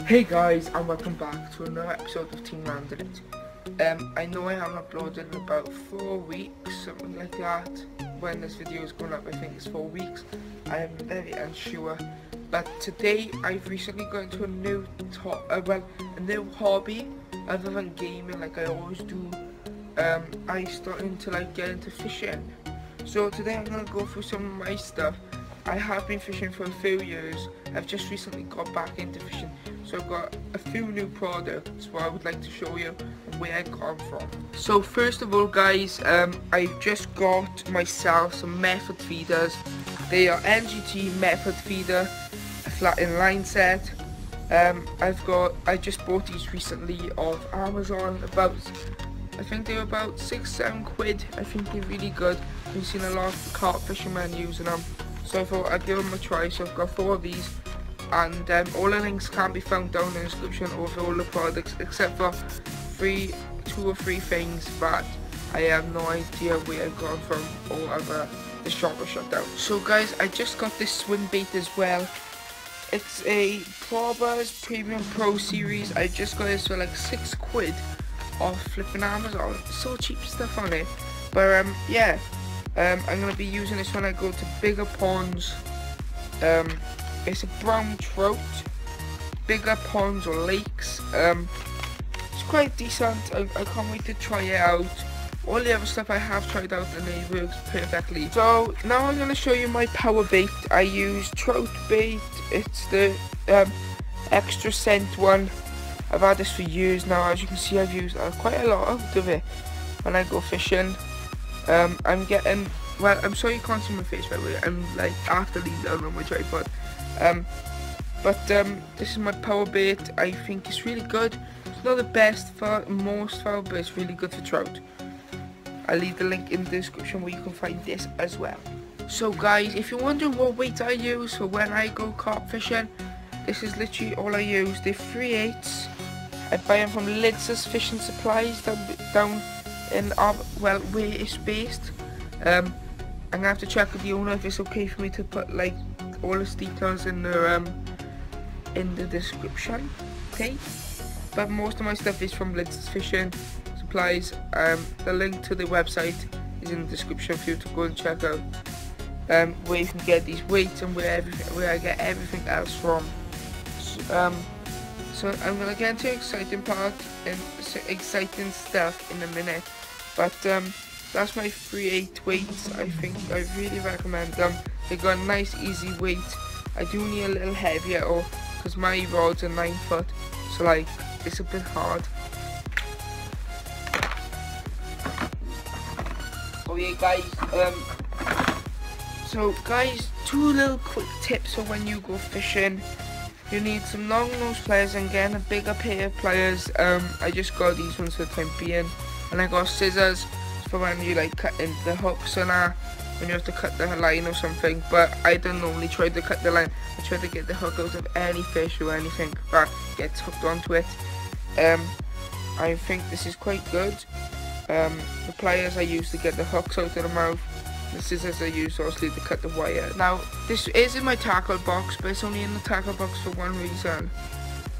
Hey guys, and welcome back to another episode of Team Landed It. I know I haven't uploaded in about 4 weeks, something like that. When this video is going up, I think it's 4 weeks. I am very unsure. But today, I've recently got into a new hobby, other than gaming like I always do. I started to get into fishing. So today I'm gonna go through some of my stuff. I have been fishing for a few years. I've just recently got back into fishing, so I've got a few new products what I would like to show you where I come from. So first of all guys, I just got myself some method feeders. They are NGT method feeder, a flat in line set. I just bought these recently off Amazon. I think they were about 6-7 quid. I think they're really good. I've seen a lot of carp fishermen using them, so I thought I'd give them a try. So I've got 4 of these, and all the links can be found down in the description of all the products, except for 2 or 3 things that I have no idea where I've gone from, or other the shop was shut down. So guys, I just got this swim bait as well. It's a Probuzz Premium Pro Series. I just got this for like 6 quid off flipping Amazon. So cheap stuff on it. But yeah, I'm gonna be using this when I go to bigger ponds. It's a brown trout, bigger ponds or lakes. It's quite decent. I can't wait to try it out. All the other stuff I have tried out and it works perfectly. So now I'm gonna show you my power bait. I use trout bait. It's the extra scent one. I've had this for years now. As you can see, I've used quite a lot of it when I go fishing. I'm getting, well, I'm sorry you can't see my face by the way. I'm like after leaning down on my tripod. This is my power bait. I think it's really good. It's not the best for most fowl, but it's really good for trout. I'll leave the link in the description where you can find this as well. So guys, if you're wondering what weight I use for when I go carp fishing, this is literally all I use. They're 3/8. I buy them from Lids Fishing Supplies down in where it's based. I'm gonna have to check with the owner if it's okay for me to put like all the details in the description. Okay, but most of my stuff is from Lids Fishing Supplies. The link to the website is in the description for you to go and check out. Where you can get these weights and where I get everything else from. So I'm gonna get into exciting part and exciting stuff in a minute, but that's my 3/8 weights. I think I really recommend them. They got a nice easy weight. I do need a little heavier, because my rods are 9 foot, so like it's a bit hard. Oh yeah guys, so guys, 2 little quick tips for when you go fishing. You need some long nose pliers, and getting a bigger pair of pliers. I just got these ones for the time being, and I got scissors for when you like cut into the hooks and when you have to cut the line or something. But I don't normally try to cut the line. I try to get the hook out of any fish or anything that gets hooked onto it. I think this is quite good. The pliers I use to get the hooks out of the mouth. The scissors I use obviously to cut the wire. Now this is in my tackle box, but it's only in the tackle box for one reason.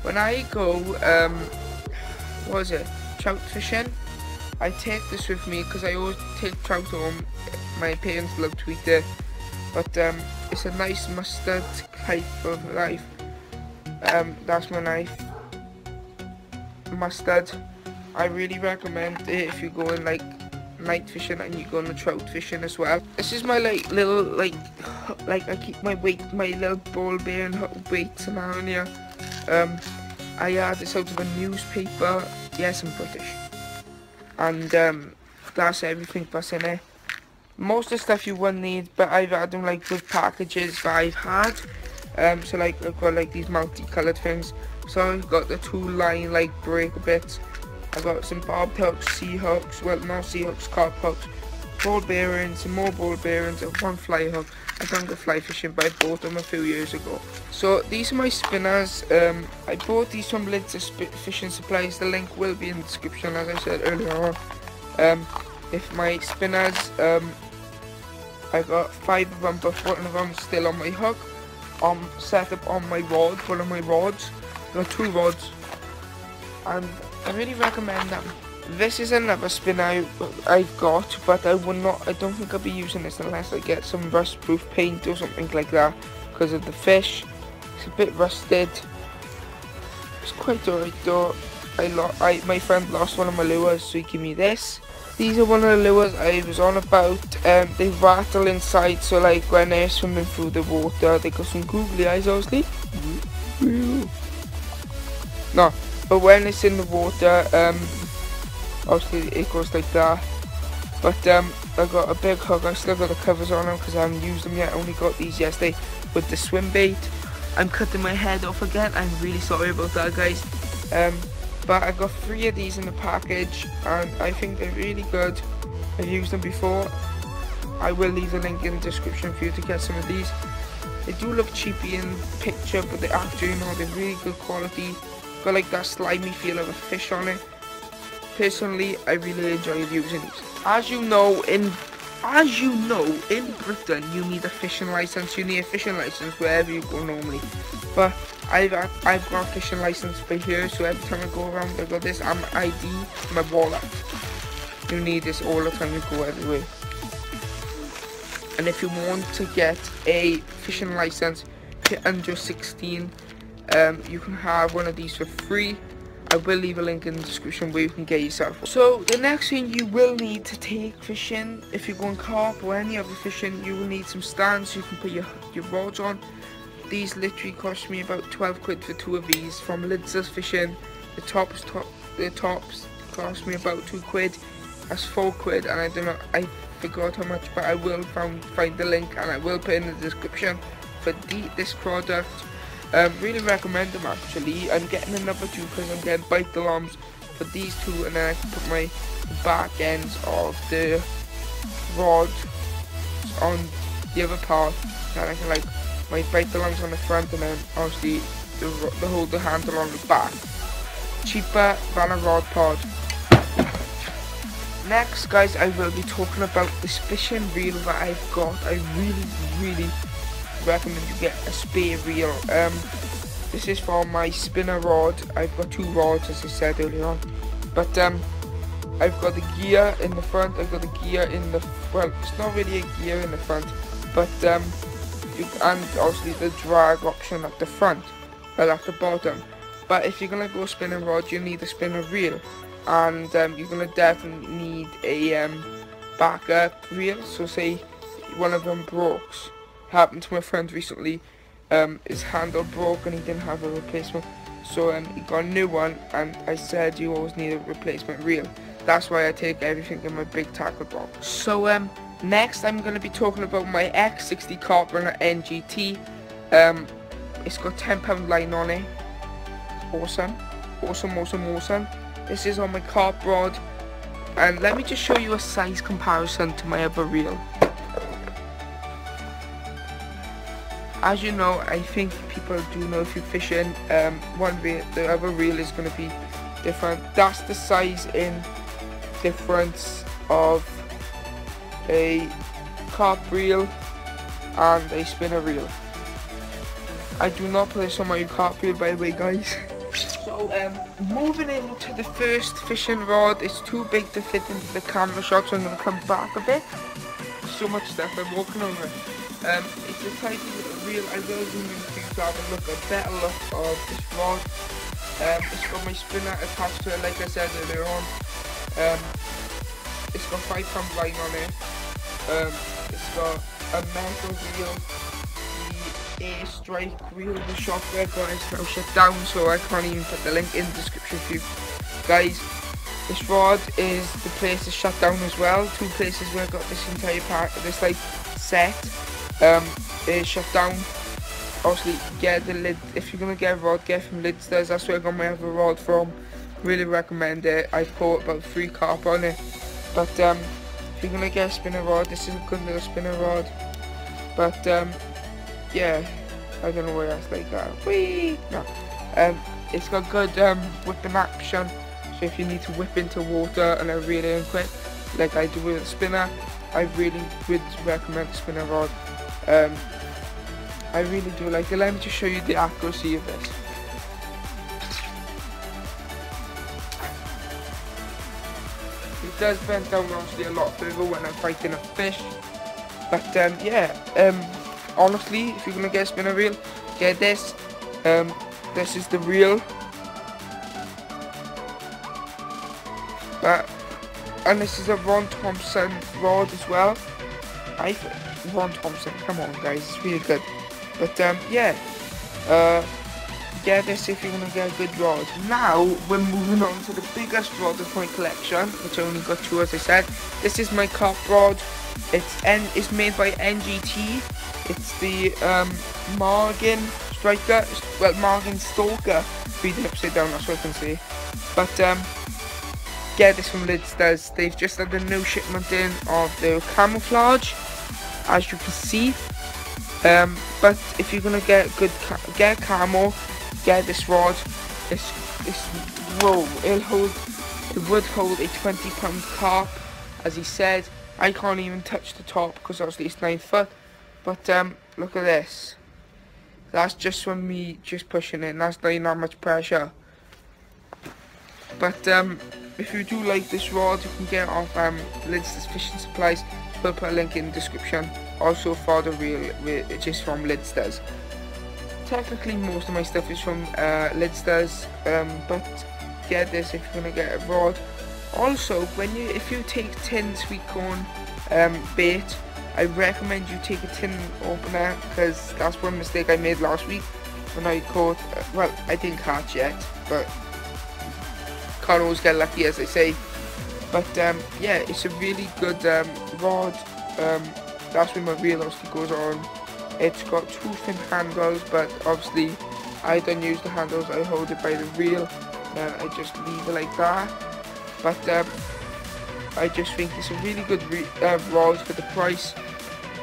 When I go trout fishing, I take this with me because I always take trout home. My parents love to eat it, but it's a nice mustard type of knife. That's my knife, mustard. I really recommend it if you're going like night fishing and you're going to trout fishing as well. This is my little I keep my little ball bearing weights around here. I had this out of a newspaper. Yes, I'm British, and that's everything that's in it. Most of the stuff you won't need, but I've had them like with packages that I've had. So like I've got like these multi-coloured things. So I've got the 2 line like breaker bits. I got some barbed hooks, sea hooks, well not sea hooks, carp hooks, ball bearings, some more ball bearings, and 1 fly hook. I don't go fly fishing, but I bought them a few years ago. So these are my spinners. I bought these from Lids Fishing Supplies. The link will be in the description, as I said earlier on. If my spinners, I got 5 of them, but 1 of them is still on my hook. Set up on my rod, one of my rods. got 2 rods, and I really recommend them. This is another spinner I've got, but I don't think I'll be using this unless I get some rust-proof paint or something like that, because of the fish. It's a bit rusted. It's quite alright though. My friend lost one of my lures, so he gave me this. These are one of the lures I was on about. They rattle inside, so like when they're swimming through the water, they got some googly eyes, obviously. No, but when it's in the water, obviously it goes like that. But I got a big hook. I still got the covers on them because I haven't used them yet. I only got these yesterday with the swim bait. I'm cutting my head off again. I'm really sorry about that, guys. But I got 3 of these in the package, and I think they're really good. I've used them before. I will leave a link in the description for you to get some of these. They do look cheapy in the picture, but they actually, they're really good quality. Got like that slimy feel of a fish on it. Personally, I really enjoy using these. As you know, in Britain, you need a fishing license. You need a fishing license wherever you go normally. But I've got a fishing license by here, so every time I go around, I got this. I'm ID, my wallet. You need this all the time you go everywhere. And if you want to get a fishing license, if you're under 16, you can have one of these for free. I will leave a link in the description where you can get yourself one. So the next thing you will need to take fishing, if you're going carp or any other fishing, you will need some stands so you can put your rods on. These literally cost me about 12 quid for 2 of these from Lidzers Fishing. The tops cost me about 2 quid. That's 4 quid, and I forgot how much, but I will find the link and I will put in the description for this product. Really recommend them actually. I'm getting another 2 because I'm getting bite alarms for these 2, and then I can put my back ends of the rod on the other part, and I can like my bite alarms on the front, and then obviously hold the handle on the back. Cheaper than a rod pod. Next, guys, I will be talking about this fishing reel that I've got. I really recommend you get a spare reel. This is for my spinner rod. I've got 2 rods, as I said earlier on, but I've got the gear in the front. I've got the gear in the, well, it's not really a gear in the front, but and obviously the drag option at the front, well, at the bottom. But if you're gonna go spinning rod, you need a spinner reel, and you're gonna definitely need a backup reel. So say one of them broke. Happened to my friend recently. His handle broke and he didn't have a replacement, so he got a new one, and I said you always need a replacement reel. That's why I take everything in my big tackle box. So next I'm going to be talking about my X60 Carp Runner NGT. It's got 10-pound line on it. Awesome. This is on my carp rod, and let me just show you a size comparison to my other reel. As you know, I think people do know if you're fishing, one reel, the other reel is going to be different. That's the size in difference of a carp reel and a spinner reel. I do not put this on my carp reel, by the way, guys. So moving into the first fishing rod, it's too big to fit into the camera shot, so I'm going to come back a bit. So much stuff I'm walking over. It's a tiny little reel. I will zoom in for you to have a better look of this rod. It's got my spinner attached to it, like I said earlier on. It's got 5-pound line on it. It's got a metal reel. The Air Strike reel, the shop where I got is now shut down, so I can't even put the link in the description for you guys. This rod is the place is shut down as well. 2 places where I got this entire pack, this like set is shut down. Obviously, get the lid. If you're gonna get a rod, get from Lidzers. That's where I got my other rod from. Really recommend it. I caught about 3 carp on it. But if you're gonna get a spinner rod, this is a good little spinner rod. But yeah, I don't know where else like that. Whee! No. It's got good whipping action. So if you need to whip into water and reel in quick, like I do with a spinner, I really would recommend the spinner rod. I really do like it. Let me just show you the accuracy of this. does bend down obviously a lot further when I'm fighting a fish. But yeah, honestly, if you're gonna get a spinner reel, get this. This is the reel. And this is a Ron Thompson rod as well. Ron Thompson, come on guys, it's really good. But yeah, get this if you're gonna get a good rod. Now we're moving on to the biggest rod of my collection, which I only got 2 as I said. This is my carp rod. It's made by NGT. It's the Margin Striker, well Margin Stalker. Read it upside down, that's what I can say. But get this from Lidsters. They've just had a new shipment in of the camouflage, as you can see. But if you're gonna get camo, get this rod. It would hold a 20-pound carp, as he said. I can't even touch the top because obviously it's 9 foot. But look at this. That's just from me just pushing it. That's not that much pressure. But if you do like this rod, you can get it off Lidsters Fishing Supplies. We'll put a link in the description. Also for the reel, which is from Lidsters. Technically, most of my stuff is from Lidsters, but get this if you're gonna get a rod. Also, if you take tin sweet corn bait, I recommend you take a tin opener, because that's one mistake I made last week when I caught. Well, I didn't catch yet, but can't always get lucky, as they say. But yeah, it's a really good rod. That's where my reel obviously goes on. It's got 2 fin handles, but obviously I don't use the handles. I hold it by the reel, and I just leave it like that. But I just think it's a really good rod for the price.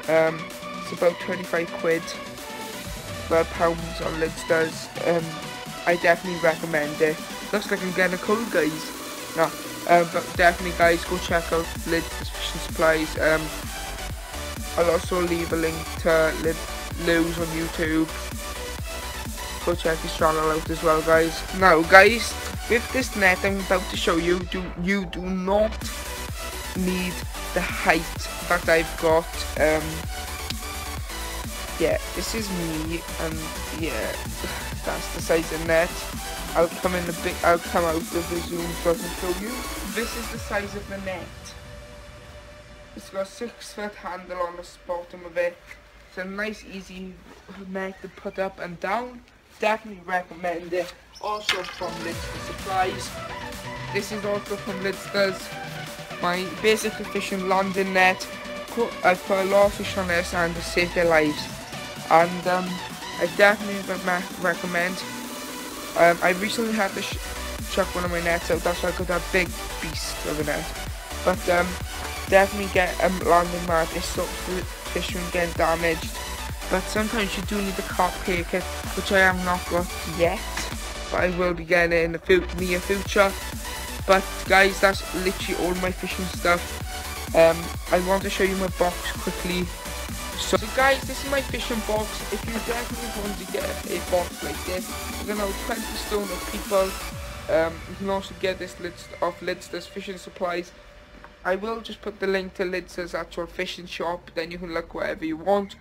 It's about 25 quid, £12 on Lidsters. I definitely recommend it. Looks like I'm getting a cold, guys. No, but definitely, guys, go check out Lidsters Fishing Supplies. I'll also leave a link to Lew's on YouTube. Go check his channel out as well, guys. Now, guys, with this net I'm about to show you, you do not need the height that I've got. Yeah, this is me, and yeah, that's the size of net. I'll come out with the zoom so I can show you. This is the size of the net. It's got a 6-foot handle on the bottom of it. It's a nice, easy net to put up and down. Definitely recommend it. Also from Lidsters Supplies. This is also from Lidsters. My basically fishing landing net. I've put a lot of fish on this and to save their lives. And I definitely recommend. I recently had to chuck one of my nets out. That's why I got that big beast of a net. But definitely get a landing mat. It stops the fish from getting damaged. But sometimes you do need the carp cake kit, which I have not got yet. But I will be getting it in the near future. But guys, that's literally all my fishing stuff. I want to show you my box quickly. So guys, this is my fishing box. If you definitely want to get a box like this, you're gonna have 20 stone of people. You can also get this off Lidsters Fishing Supplies. I will just put the link to Lidsters' actual fishing shop, then you can look wherever you want.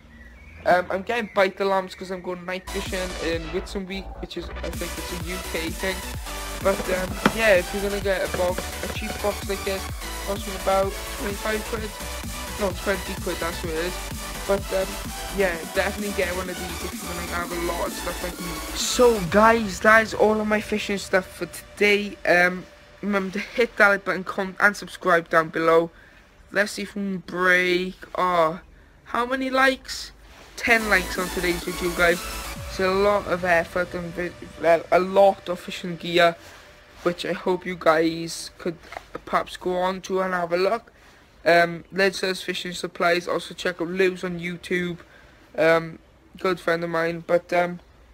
I'm getting bite alarms because I'm going night fishing in Whitsun Week, which is, I think it's a UK thing. But yeah, if you're gonna get a cheap box like this, costs me about 25 quid. No, 20 quid, that's what it is. But yeah, definitely get one of these if you're gonna have a lot of stuff like me. So guys, that is all of my fishing stuff for today. Remember to hit that like button, and subscribe down below. Let's see if we can break. How many likes? 10 likes on today's video, guys. It's a lot of effort and a lot of fishing gear, which I hope you guys could perhaps go on to and have a look. Lidsters Fishing Supplies. Also check out Lew's on YouTube. Good friend of mine. But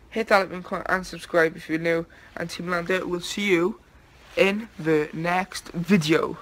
hit that like button and subscribe if you're new. And Team Lander will see you in the next video.